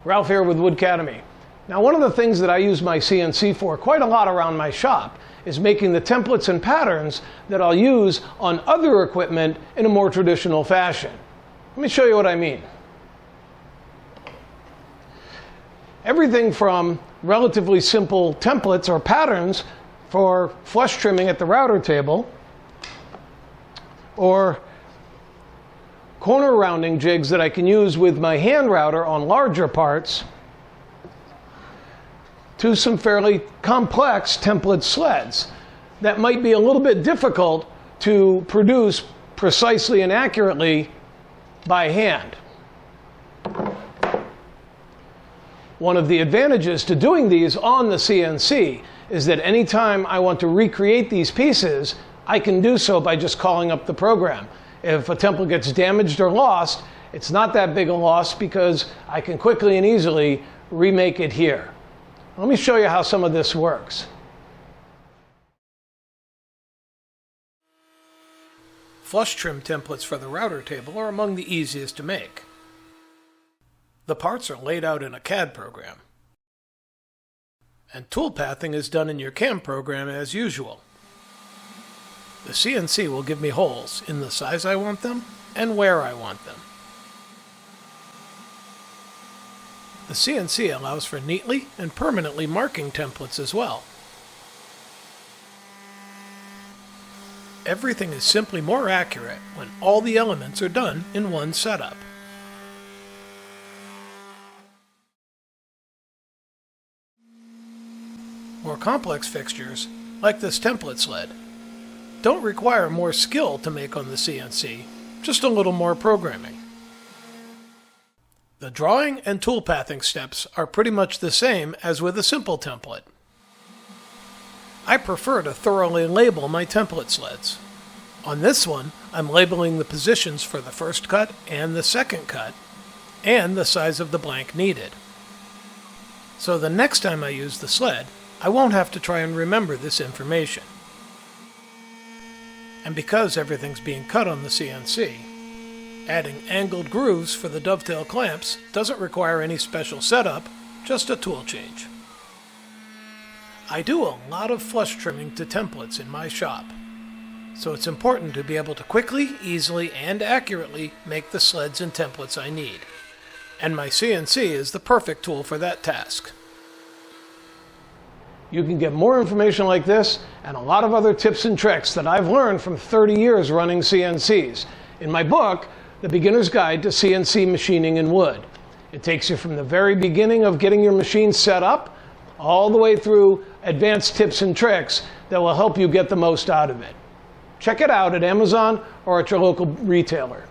Ralph here with Wood Academy. Now, one of the things that I use my CNC for quite a lot around my shop is making the templates and patterns that I'll use on other equipment in a more traditional fashion. Let me show you what I mean. Everything from relatively simple templates or patterns for flush trimming at the router table, or corner rounding jigs that I can use with my hand router on larger parts, to some fairly complex template sleds that might be a little bit difficult to produce precisely and accurately by hand. One of the advantages to doing these on the CNC is that anytime I want to recreate these pieces, I can do so by just calling up the program. If a template gets damaged or lost, it's not that big a loss because I can quickly and easily remake it here. Let me show you how some of this works. Flush trim templates for the router table are among the easiest to make. The parts are laid out in a CAD program, and toolpathing is done in your CAM program as usual. The CNC will give me holes in the size I want them and where I want them. The CNC allows for neatly and permanently marking templates as well. Everything is simply more accurate when all the elements are done in one setup. More complex fixtures, like this template sled, don't require more skill to make on the CNC, just a little more programming. The drawing and toolpathing steps are pretty much the same as with a simple template. I prefer to thoroughly label my template sleds. On this one, I'm labeling the positions for the first cut and the second cut, and the size of the blank needed. So the next time I use the sled, I won't have to try and remember this information. And because everything's being cut on the CNC, adding angled grooves for the dovetail clamps doesn't require any special setup, just a tool change. I do a lot of flush trimming to templates in my shop, so it's important to be able to quickly, easily, and accurately make the sleds and templates I need. And my CNC is the perfect tool for that task. You can get more information like this and a lot of other tips and tricks that I've learned from 30 years running CNCs in my book, The Beginner's Guide to CNC Machining in Wood. It takes you from the very beginning of getting your machine set up all the way through advanced tips and tricks that will help you get the most out of it. Check it out at Amazon or at your local retailer.